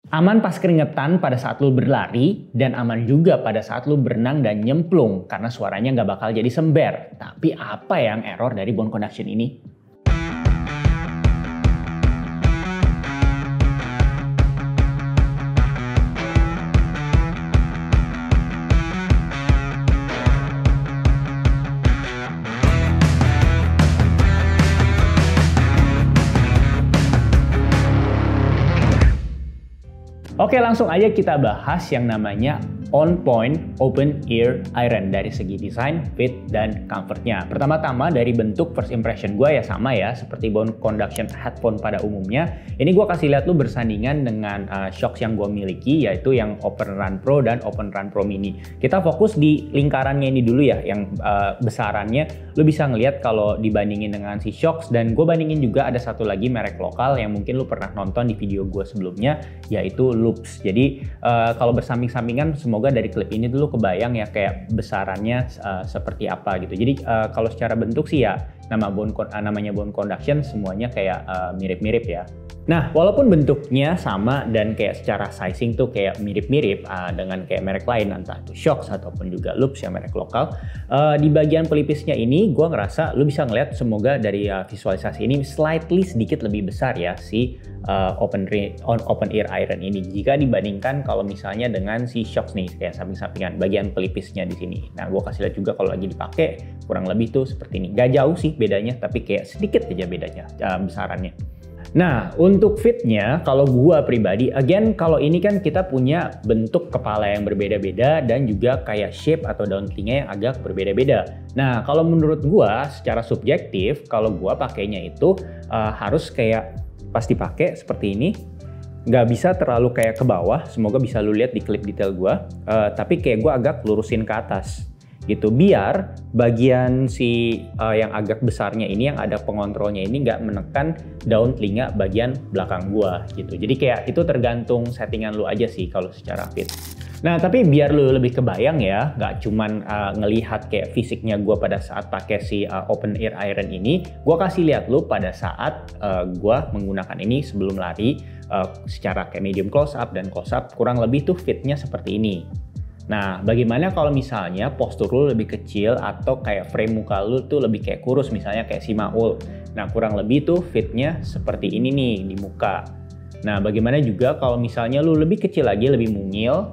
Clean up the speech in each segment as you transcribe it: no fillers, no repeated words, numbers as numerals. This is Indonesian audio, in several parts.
Aman pas keringetan pada saat lu berlari, dan aman juga pada saat lu berenang dan nyemplung karena suaranya nggak bakal jadi sember. Tapi apa yang error dari bone conduction ini? Oke, langsung aja kita bahas yang namanya On Point Open Ear Iron dari segi desain, fit, dan comfortnya. Pertama-tama dari bentuk first impression gue ya sama ya seperti bone conduction headphone pada umumnya. Ini gue kasih lihat lu bersandingan dengan shocks yang gue miliki, yaitu yang Open Run Pro dan Open Run Pro Mini. Kita fokus di lingkarannya ini dulu ya, yang besarannya. Lu bisa ngelihat kalau dibandingin dengan si shocks, dan gue bandingin juga ada satu lagi merek lokal yang mungkin lu pernah nonton di video gue sebelumnya, yaitu Loops. Jadi kalau bersamping-sampingan, semoga dari klip ini dulu kebayang ya kayak besarannya seperti apa gitu. Jadi kalau secara bentuk sih ya namanya bone conduction, semuanya kayak mirip-mirip ya. Nah, walaupun bentuknya sama dan kayak secara sizing tuh kayak mirip-mirip dengan kayak merek lain, entah itu Shocks ataupun juga Loops yang merek lokal, di bagian pelipisnya ini gue ngerasa lu bisa ngeliat semoga dari visualisasi ini slightly sedikit lebih besar ya si open ear iron ini jika dibandingkan kalau misalnya dengan si Shocks nih, kayak samping-sampingan bagian pelipisnya di sini. Nah, gue kasih lihat juga kalau lagi dipakai kurang lebih tuh seperti ini. Gak jauh sih bedanya, tapi kayak sedikit aja bedanya besarannya. Nah, untuk fitnya, kalau gua pribadi, again, kalau ini kan kita punya bentuk kepala yang berbeda-beda dan juga kayak shape atau daun telinga yang agak berbeda-beda. Nah, kalau menurut gua, secara subjektif, kalau gua pakainya itu harus kayak pas dipakai seperti ini, nggak bisa terlalu kayak ke bawah. Semoga bisa lu lihat di klip detail gua, tapi kayak gua agak lurusin ke atas gitu, biar bagian si yang agak besarnya ini yang ada pengontrolnya ini nggak menekan daun telinga bagian belakang gua gitu. Jadi kayak itu tergantung settingan lu aja sih kalau secara fit. Nah, tapi biar lu lebih kebayang ya, nggak cuman ngelihat kayak fisiknya gua pada saat pakai si open ear iron ini, gua kasih lihat lu pada saat gua menggunakan ini sebelum lari secara kayak medium close up dan close up, kurang lebih tuh fitnya seperti ini. Nah, bagaimana kalau misalnya postur lu lebih kecil atau kayak frame muka lu tuh lebih kayak kurus, misalnya kayak si Maul. Nah, kurang lebih tuh fitnya seperti ini nih di muka. Nah, bagaimana juga kalau misalnya lu lebih kecil lagi, lebih mungil,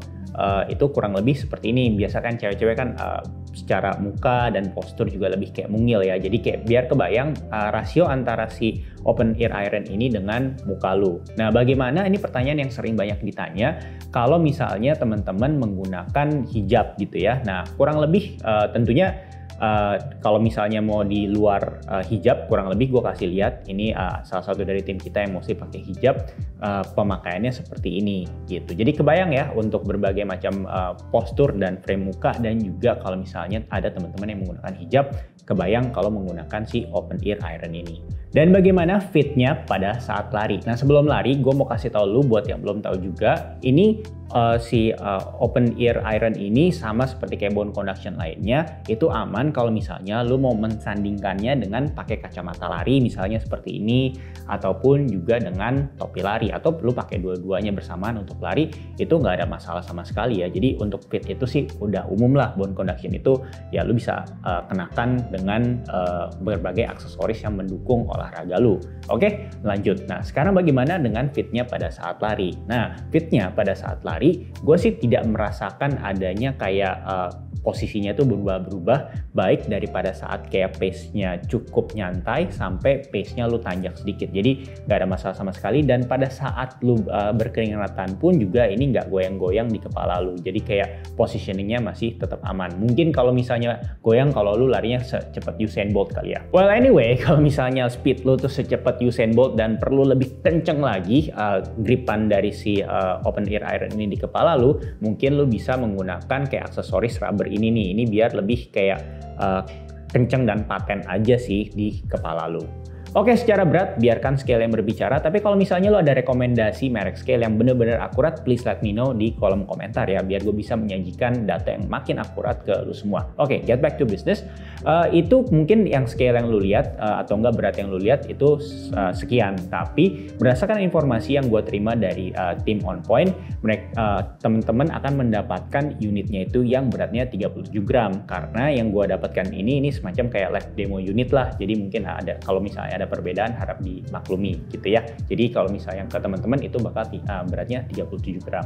itu kurang lebih seperti ini. Biasa kan cewek-cewek kan secara muka dan postur juga lebih kayak mungil ya. Jadi kayak biar kebayang rasio antara si open ear iron ini dengan muka lu. Nah, bagaimana, ini pertanyaan yang sering banyak ditanya kalau misalnya teman-teman menggunakan hijab gitu ya. Nah, kurang lebih tentunya kalau misalnya mau di luar hijab, kurang lebih gue kasih lihat ini salah satu dari tim kita yang mesti pakai hijab, pemakaiannya seperti ini gitu. Jadi kebayang ya untuk berbagai macam postur dan frame muka, dan juga kalau misalnya ada teman-teman yang menggunakan hijab, kebayang kalau menggunakan si open ear iron ini. Dan bagaimana fitnya pada saat lari. Nah, sebelum lari gue mau kasih tahu lu buat yang belum tahu juga, ini si open ear iron ini sama seperti kayak bone conduction lainnya, itu aman kalau misalnya lu mau mensandingkannya dengan pakai kacamata lari misalnya seperti ini, ataupun juga dengan topi lari, atau lu pakai dua-duanya bersamaan untuk lari, itu nggak ada masalah sama sekali ya. Jadi untuk fit itu sih udah umum lah, bone conduction itu ya lu bisa kenakan dengan berbagai aksesoris yang mendukung olahraga lu. Oke, lanjut. Nah, sekarang bagaimana dengan fitnya pada saat lari? Nah, fitnya pada saat lari, gue sih tidak merasakan adanya kayak posisinya itu berubah-berubah, baik daripada saat kayak pace-nya cukup nyantai sampai pace-nya lu tanjak sedikit. Jadi nggak ada masalah sama sekali, dan pada saat lu berkeringatan pun juga ini nggak goyang-goyang di kepala lu. Jadi kayak positioningnya masih tetap aman. Mungkin kalau misalnya goyang kalau lu larinya secepat Usain Bolt kali ya. Well anyway, kalau misalnya speed lu tuh secepat Usain Bolt dan perlu lebih kenceng lagi gripan dari si open ear iron ini di kepala lu, mungkin lu bisa menggunakan kayak aksesoris rubber ini nih. Ini biar lebih kayak kenceng dan paten aja sih di kepala lu. Oke, secara berat biarkan scale yang berbicara, tapi kalau misalnya lo ada rekomendasi merek scale yang bener-bener akurat, please let me know di kolom komentar ya, biar gue bisa menyajikan data yang makin akurat ke lo semua. Oke, get back to business. Itu mungkin yang scale yang lo lihat atau enggak berat yang lo lihat itu sekian, tapi berdasarkan informasi yang gue terima dari tim OnPoint, mereka teman-teman akan mendapatkan unitnya itu yang beratnya 37 gram, karena yang gue dapatkan ini semacam kayak live demo unit lah, jadi mungkin ada, kalau misalnya ada perbedaan harap dimaklumi gitu ya. Jadi kalau misalnya ke teman-teman itu bakal beratnya 37 gram.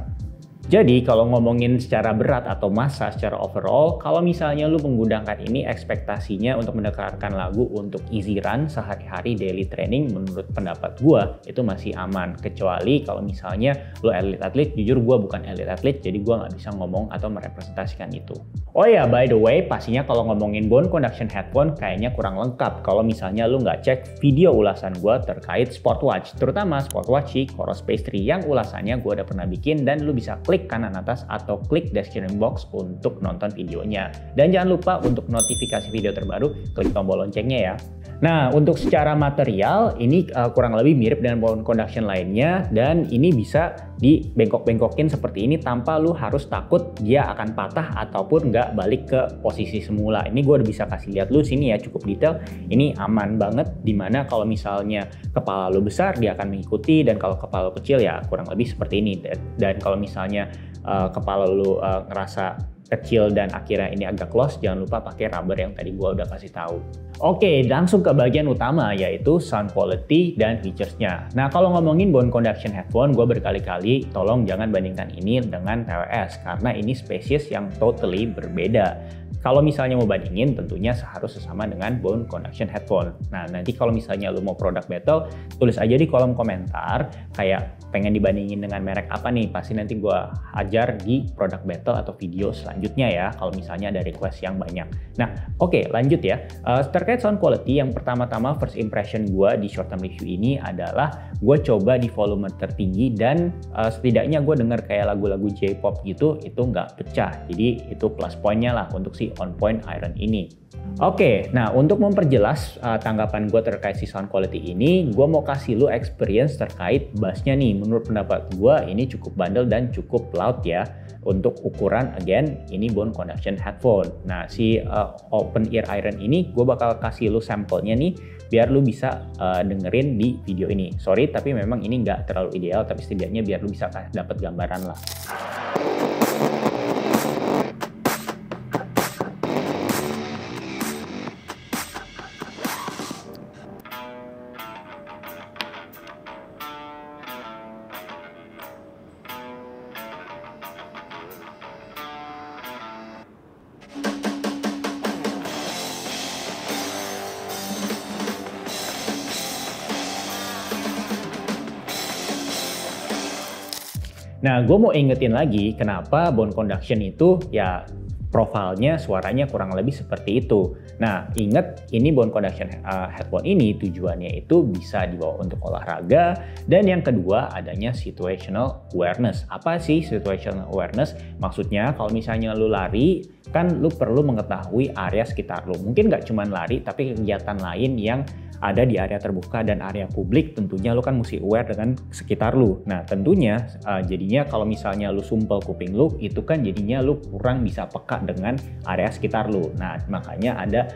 Jadi kalau ngomongin secara berat atau massa secara overall, kalau misalnya lu menggunakan ini ekspektasinya untuk mendengarkan lagu untuk easy run sehari-hari daily training, menurut pendapat gua itu masih aman. Kecuali kalau misalnya lu elite athlete, jujur gua bukan elite athlete jadi gua nggak bisa ngomong atau merepresentasikan itu. Oh ya, by the way, pastinya kalau ngomongin bone conduction headphone kayaknya kurang lengkap kalau misalnya lu nggak cek video ulasan gua terkait Sportwatch, terutama Sportwatch si Coros Space 3 yang ulasannya gua udah pernah bikin, dan lu bisa klik kanan atas atau klik description box untuk nonton videonya. Dan jangan lupa untuk notifikasi video terbaru, klik tombol loncengnya ya. Nah, untuk secara material ini kurang lebih mirip dengan bone conduction lainnya, dan ini bisa dibengkok-bengkokin seperti ini tanpa lu harus takut dia akan patah ataupun nggak balik ke posisi semula. Ini gue udah bisa kasih lihat lu sini ya, cukup detail. Ini aman banget, dimana kalau misalnya kepala lu besar dia akan mengikuti, dan kalau kepala lu kecil ya kurang lebih seperti ini. Dan kalau misalnya kepala lu ngerasa kecil dan akhirnya ini agak close, jangan lupa pakai rubber yang tadi gua udah kasih tahu. Oke, langsung ke bagian utama yaitu sound quality dan features-nya. Nah, kalau ngomongin bone conduction headphone, gua berkali-kali tolong jangan bandingkan ini dengan TWS karena ini spesies yang totally berbeda. Kalau misalnya mau bandingin, tentunya harus sesama dengan bone conduction headphone. Nah, nanti kalau misalnya lu mau product battle, tulis aja di kolom komentar kayak pengen dibandingin dengan merek apa nih, pasti nanti gua ajar di product battle atau video selanjutnya ya, kalau misalnya ada request yang banyak. Nah, oke, lanjut ya. Terkait sound quality, yang pertama-tama first impression gua di short term review ini adalah gue coba di volume tertinggi, dan setidaknya gue denger kayak lagu-lagu J-pop gitu, itu nggak pecah. Jadi itu plus poinnya lah untuk si OnPoint Iron ini. Oke, nah untuk memperjelas tanggapan gue terkait si sound quality ini, gue mau kasih lu experience terkait bassnya nih. Menurut pendapat gue ini cukup bandel dan cukup loud ya. Untuk ukuran, again, ini bone conduction headphone. Nah, si open ear iron ini gue bakal kasih lu sampelnya nih, biar lu bisa dengerin di video ini. Sorry, tapi memang ini nggak terlalu ideal, tapi setidaknya biar lu bisa dapat gambaran lah. Nah, gue mau ingetin lagi kenapa bone conduction itu ya profilnya suaranya kurang lebih seperti itu. Nah, inget ini bone conduction headphone ini tujuannya itu bisa dibawa untuk olahraga, dan yang kedua adanya situational awareness. Apa sih situational awareness? Maksudnya kalau misalnya lu lari, kan lu perlu mengetahui area sekitar lu. Mungkin nggak cuma lari, tapi kegiatan lain yang ada di area terbuka dan area publik, tentunya lu kan mesti aware dengan sekitar lu. Nah, tentunya jadinya kalau misalnya lu sumpel kuping lu, itu kan jadinya lu kurang bisa peka dengan area sekitar lu. Nah, makanya ada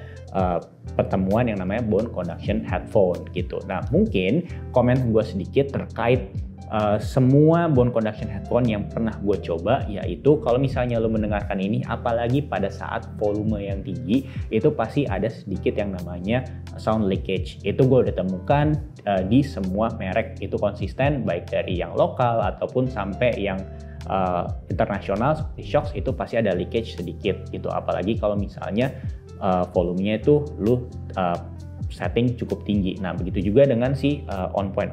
pertemuan yang namanya bone conduction headphone gitu. Nah, mungkin komen gue sedikit terkait semua bone conduction headphone yang pernah gue coba, yaitu kalau misalnya lo mendengarkan ini, apalagi pada saat volume yang tinggi, itu pasti ada sedikit yang namanya sound leakage. Itu gue udah temukan di semua merek, itu konsisten, baik dari yang lokal ataupun sampai yang internasional seperti Shokz, itu pasti ada leakage sedikit gitu. Apalagi kalau misalnya volumenya itu lo setting cukup tinggi. Nah, begitu juga dengan si OnPoint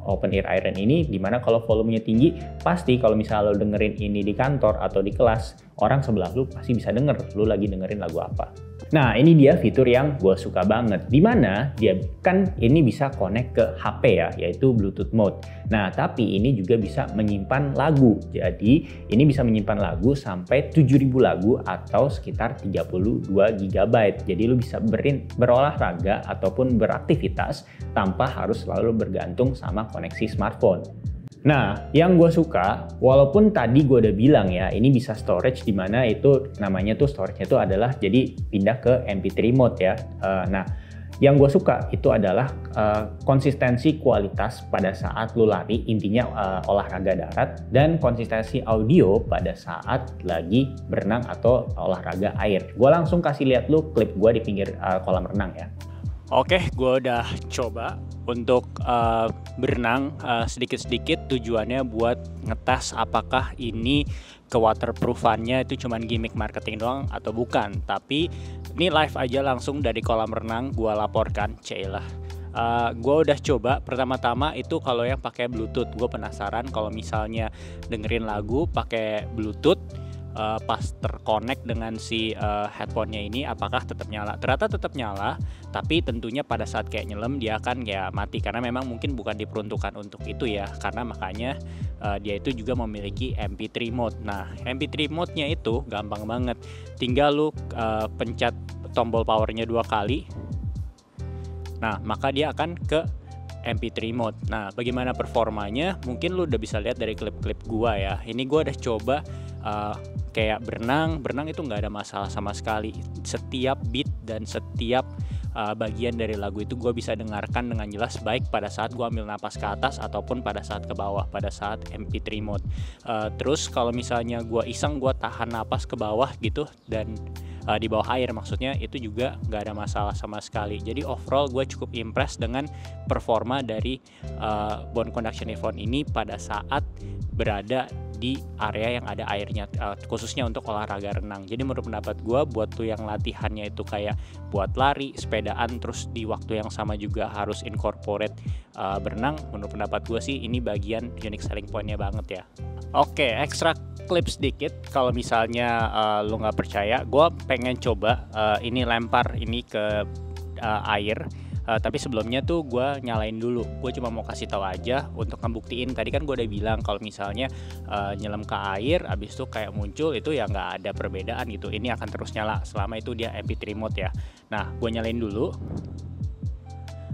Open Ear Iron ini, dimana kalau volumenya tinggi, pasti kalau misalnya lo dengerin ini di kantor atau di kelas, orang sebelah lu pasti bisa denger lu lagi dengerin lagu apa. Nah, ini dia fitur yang gue suka banget, dimana dia kan ini bisa connect ke HP ya, yaitu Bluetooth mode. Nah, tapi ini juga bisa menyimpan lagu. Jadi, ini bisa menyimpan lagu sampai 7.000 lagu atau sekitar 32 GB. Jadi, lu bisa berolahraga ataupun beraktivitas tanpa harus selalu bergantung sama koneksi smartphone. Nah, yang gue suka, walaupun tadi gue udah bilang ya, ini bisa storage di mana itu namanya tuh storage-nya itu adalah jadi pindah ke MP3 mode ya. Nah, yang gue suka itu adalah konsistensi kualitas pada saat lu lari, intinya olahraga darat, dan konsistensi audio pada saat lagi berenang atau olahraga air. Gue langsung kasih lihat lu klip gue di pinggir kolam renang ya. Oke, gue udah coba untuk berenang sedikit-sedikit, tujuannya buat ngetes apakah ini ke-waterproof-annya itu cuman gimmick marketing doang atau bukan. Tapi ini live aja langsung dari kolam renang gue laporkan, cailah. Gue udah coba pertama-tama itu kalau yang pakai Bluetooth. Gue penasaran kalau misalnya dengerin lagu pakai Bluetooth, pas terkonek dengan si headphone-nya ini apakah tetap nyala. Ternyata tetap nyala, tapi tentunya pada saat kayak nyelam dia akan ya mati karena memang mungkin bukan diperuntukkan untuk itu ya, karena makanya dia itu juga memiliki MP3 mode. Nah, MP3 mode-nya itu gampang banget, tinggal lu pencet tombol powernya 2 kali. Nah, maka dia akan ke MP3 mode. Nah, bagaimana performanya? Mungkin lu udah bisa lihat dari klip-klip gua ya. Ini gua udah coba kayak berenang itu nggak ada masalah sama sekali. Setiap beat dan setiap bagian dari lagu itu gue bisa dengarkan dengan jelas, baik pada saat gue ambil napas ke atas ataupun pada saat ke bawah, pada saat MP3 mode. Terus kalau misalnya gue iseng gue tahan napas ke bawah gitu dan di bawah air maksudnya, itu juga nggak ada masalah sama sekali. Jadi overall gue cukup impress dengan performa dari Bone Conduction Earphone ini pada saat berada di area yang ada airnya, khususnya untuk olahraga renang. Jadi menurut pendapat gue, buat tuh yang latihannya itu kayak buat lari, sepedaan, terus di waktu yang sama juga harus incorporate berenang, menurut pendapat gue sih ini bagian unique selling point-nya banget ya. Oke, ekstra klip sedikit. Kalau misalnya lo nggak percaya, gue pengen coba ini lempar ini ke air. Tapi sebelumnya tuh gue nyalain dulu. Gue cuma mau kasih tahu aja untuk ngebuktiin. Tadi kan gue udah bilang kalau misalnya nyelam ke air, abis itu kayak muncul, itu ya nggak ada perbedaan gitu. Ini akan terus nyala selama itu dia MP3 mode ya. Nah, gue nyalain dulu.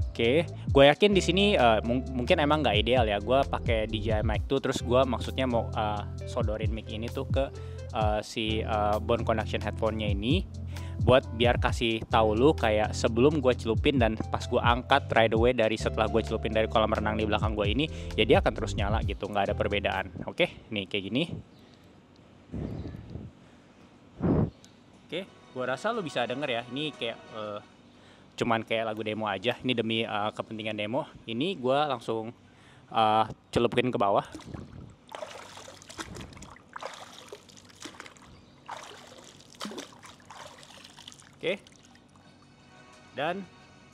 Oke, gue yakin di sini mungkin emang nggak ideal ya. Gue pakai DJI Mic 2, terus gue maksudnya mau sodorin mic ini tuh ke si Bone Conduction headphone-nya ini, buat biar kasih tahu lu kayak sebelum gue celupin dan pas gue angkat right away dari setelah gue celupin dari kolam renang di belakang gue ini, ya dia akan terus nyala gitu, nggak ada perbedaan. Oke, nih kayak gini. Oke, gue rasa lu bisa denger ya. Ini kayak cuman kayak lagu demo aja. Ini demi kepentingan demo. Ini gue langsung celupin ke bawah. Oke. Dan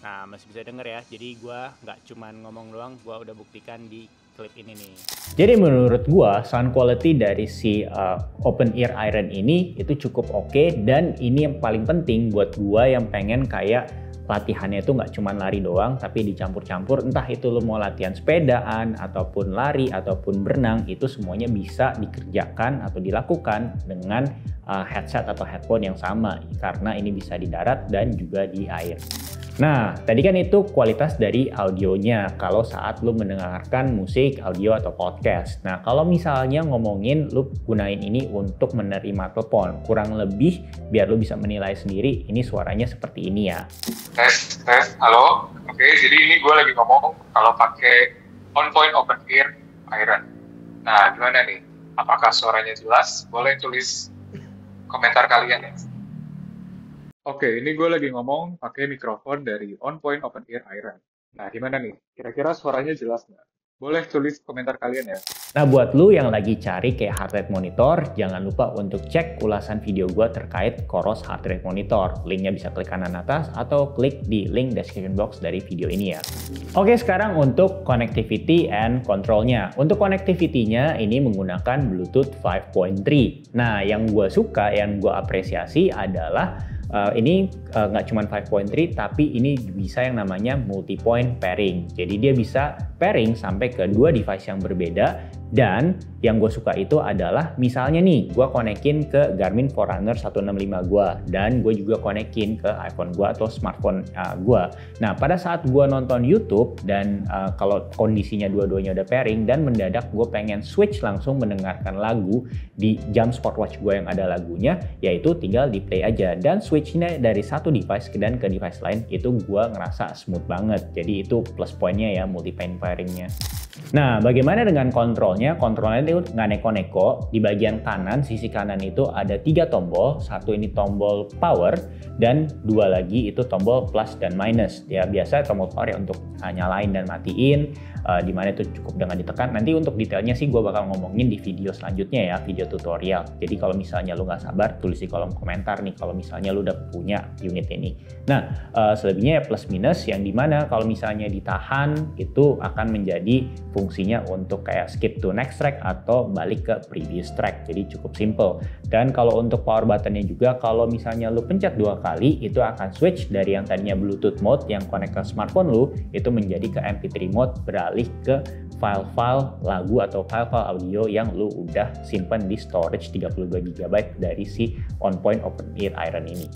nah masih bisa denger ya. Jadi gue nggak cuman ngomong doang, gue udah buktikan di klip ini nih. Jadi menurut gue sound quality dari si open ear iron ini itu cukup oke, dan ini yang paling penting buat gue yang pengen kayak latihannya itu nggak cuma lari doang, tapi dicampur-campur, entah itu lo mau latihan sepedaan, ataupun lari, ataupun berenang, itu semuanya bisa dikerjakan atau dilakukan dengan headset atau headphone yang sama, karena ini bisa di darat dan juga di air. Nah, tadi kan itu kualitas dari audionya kalau saat lu mendengarkan musik, audio, atau podcast. Nah, kalau misalnya ngomongin lu gunain ini untuk menerima telepon, kurang lebih biar lu bisa menilai sendiri, ini suaranya seperti ini ya. Tes, halo. Oke, jadi ini gue lagi ngomong kalau pakai On Point Open Ear Iron. Nah, gimana nih? Apakah suaranya jelas? Boleh tulis komentar kalian ya. Oke, ini gue lagi ngomong pakai mikrofon dari On Point Open Ear Iron. Nah, gimana nih? Kira-kira suaranya jelas nggak? Boleh tulis komentar kalian ya. Nah, buat lu yang lagi cari kayak heart rate monitor, jangan lupa untuk cek ulasan video gue terkait Coros heart rate monitor. Linknya bisa klik kanan atas atau klik di link description box dari video ini ya. Oke, sekarang untuk connectivity and controlnya. Untuk connectivity-nya ini menggunakan Bluetooth 5.3. Nah, yang gue suka, yang gue apresiasi adalah ini nggak cuma 5.3 tapi ini bisa yang namanya multi-point pairing. Jadi dia bisa pairing sampai ke dua device yang berbeda. Dan yang gue suka itu adalah misalnya nih gue konekin ke Garmin Forerunner 165 gue dan gue juga konekin ke iPhone gue atau smartphone gue. Nah, pada saat gue nonton YouTube dan kalau kondisinya dua-duanya udah pairing dan mendadak gue pengen switch langsung mendengarkan lagu di jam smartwatch gue yang ada lagunya, yaitu tinggal di play aja dan switchnya dari satu device dan ke device lain itu gue ngerasa smooth banget. Jadi itu plus pointnya ya multi-point pairingnya. Nah, bagaimana dengan kontrolnya? Kontrolnya itu nggak neko-neko. Di bagian kanan, sisi kanan itu ada 3 tombol. Satu ini tombol power dan 2 lagi itu tombol plus dan minus. Ya, biasa tombol power ya untuk nyalain dan matiin. Di mana itu cukup dengan ditekan. Nanti untuk detailnya sih gue bakal ngomongin di video selanjutnya ya, video tutorial. Jadi kalau misalnya lu nggak sabar, tulis di kolom komentar nih kalau misalnya lu udah punya unit ini. Nah, selebihnya ya plus minus yang dimana kalau misalnya ditahan itu akan menjadi fungsinya untuk kayak skip to next track atau balik ke previous track. Jadi cukup simple. Dan kalau untuk power buttonnya juga kalau misalnya lu pencet 2 kali itu akan switch dari yang tadinya Bluetooth mode yang connect ke smartphone lu itu menjadi ke MP3 mode beralih ke file-file lagu atau file-file audio yang lu udah simpan di storage 32 GB dari si OnPoint Open Ear Iron ini.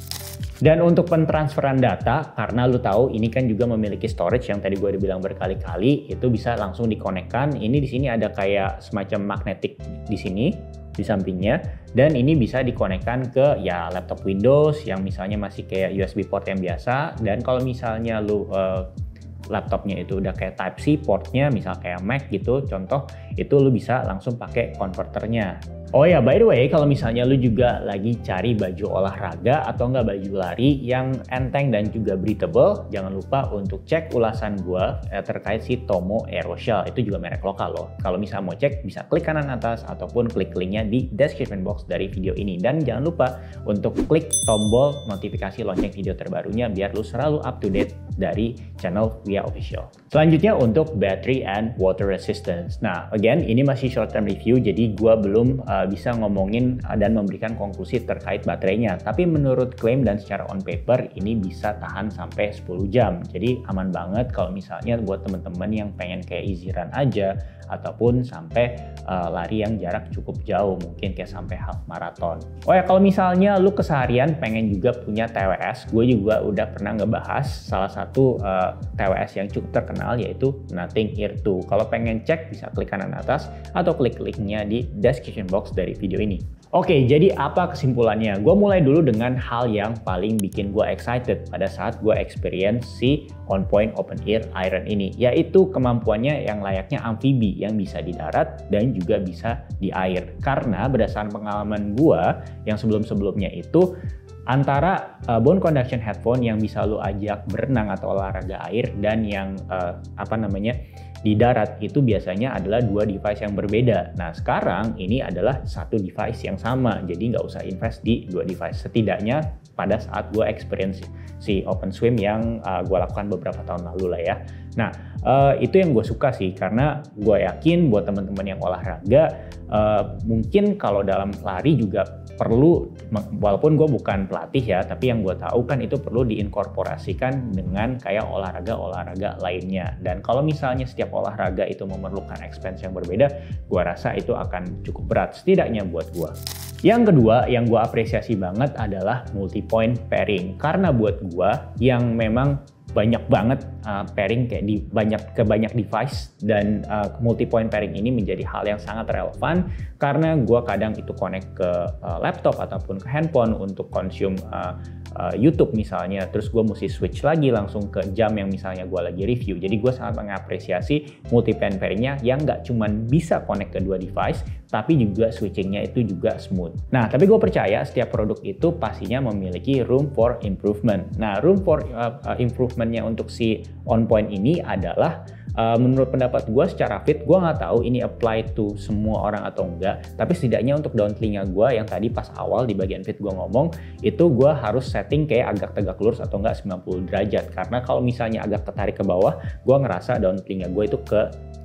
Dan untuk pentransferan data, karena lu tahu ini kan juga memiliki storage yang tadi gue udah bilang berkali-kali, itu bisa langsung dikonekkan. Ini di sini ada kayak semacam magnetic di sini, di sampingnya. Dan ini bisa dikonekkan ke ya laptop Windows yang misalnya masih kayak USB port yang biasa. Dan kalau misalnya lu laptopnya itu udah kayak Type-C portnya, misal kayak Mac gitu, contoh, itu lu bisa langsung pakai konverternya. Oh ya, by the way, kalau misalnya lu juga lagi cari baju olahraga atau enggak baju lari yang enteng dan juga breathable, jangan lupa untuk cek ulasan gua terkait si Tomo Aeroshell. Itu juga merek lokal loh. Kalau misalnya mau cek, bisa klik kanan atas ataupun klik linknya di description box dari video ini. Dan jangan lupa untuk klik tombol notifikasi lonceng video terbarunya biar lu selalu up to date dari channel Via Official. Selanjutnya untuk battery and water resistance. Nah, again, ini masih short term review, jadi gua belum bisa ngomongin dan memberikan konklusi terkait baterainya. Tapi menurut klaim dan secara on paper ini bisa tahan sampai 10 jam. Jadi aman banget kalau misalnya buat teman-teman yang pengen kayak easy run aja ataupun sampai lari yang jarak cukup jauh, mungkin kayak sampai half marathon. Oh ya, kalau misalnya lu keseharian pengen juga punya TWS, gue juga udah pernah ngebahas salah satu TWS yang cukup terkenal yaitu Nothing Ear 2. Kalau pengen cek bisa klik kanan atas atau klik linknya di description box dari video ini. Oke, jadi apa kesimpulannya? Gue mulai dulu dengan hal yang paling bikin gue excited pada saat gue experience si OnPoint Open Ear Iron ini, yaitu kemampuannya yang layaknya amfibi yang bisa di darat dan juga bisa di air. Karena berdasarkan pengalaman gue yang sebelum-sebelumnya itu, antara bone conduction headphone yang bisa lu ajak berenang atau olahraga air dan yang di darat itu biasanya adalah 2 device yang berbeda. Nah, sekarang ini adalah satu device yang sama, jadi nggak usah invest di 2 device. Setidaknya pada saat gue experience si OpenSwim yang gue lakukan beberapa tahun lalu lah ya. Nah, itu yang gue suka sih, karena gue yakin buat teman-teman yang olahraga, mungkin kalau dalam lari juga perlu, walaupun gue bukan pelatih ya, tapi yang gue tahu kan itu perlu diinkorporasikan dengan kayak olahraga-olahraga lainnya. Dan kalau misalnya setiap olahraga itu memerlukan expense yang berbeda, gue rasa itu akan cukup berat, setidaknya buat gue. Yang kedua yang gue apresiasi banget adalah multi-point pairing. Karena buat gue yang memang banyak banget pairing kayak di banyak device, dan multi-point pairing ini menjadi hal yang sangat relevan karena gue kadang itu connect ke laptop ataupun ke handphone untuk consume YouTube misalnya, terus gue mesti switch lagi langsung ke jam yang misalnya gue lagi review. Jadi gue sangat mengapresiasi multi-point pairingnya yang nggak cuman bisa connect ke 2 device, tapi juga switchingnya itu juga smooth. Nah, tapi gue percaya setiap produk itu pastinya memiliki room for improvement. Nah, room for improvementnya untuk si OnPoint ini adalah Menurut pendapat gue secara fit, gue nggak tahu ini apply to semua orang atau enggak, tapi setidaknya untuk daun telinga gue yang tadi pas awal di bagian fit gue ngomong, itu gue harus setting kayak agak tegak lurus atau enggak 90 derajat, karena kalau misalnya agak tertarik ke bawah, gue ngerasa daun telinga gue itu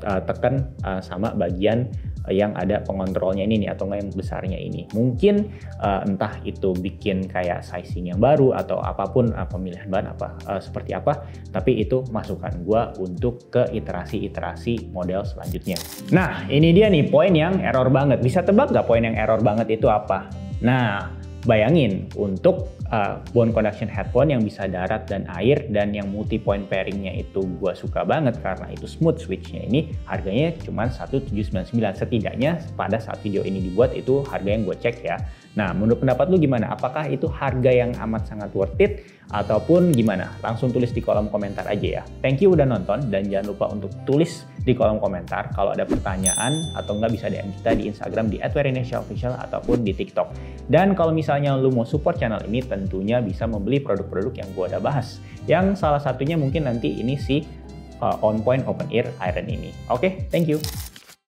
tekan sama bagian yang ada pengontrolnya ini nih, atau enggak yang besarnya ini. Mungkin entah itu bikin kayak sizing yang baru atau apapun, pemilihan bahan seperti apa, tapi itu masukan gue untuk ke iterasi-iterasi model selanjutnya. Nah, ini dia nih poin yang error banget. Bisa tebak nggak poin yang error banget itu apa? Nah, bayangin untuk bone conduction headphone yang bisa darat dan air dan yang multi point pairingnya itu gue suka banget karena itu smooth switchnya ini harganya cuma 1.799, setidaknya pada saat video ini dibuat itu harga yang gue cek ya. Nah, menurut pendapat lu gimana? Apakah itu harga yang amat sangat worth it ataupun gimana? Langsung tulis di kolom komentar aja ya. Thank you udah nonton dan jangan lupa untuk tulis di kolom komentar kalau ada pertanyaan atau enggak bisa DM kita di Instagram di @werinesiaofficial ataupun di TikTok. Dan kalau misalnya lu mau support channel ini tentunya bisa membeli produk-produk yang gua udah bahas. Yang salah satunya mungkin nanti ini si On Point Open Ear Iron ini. Oke, thank you.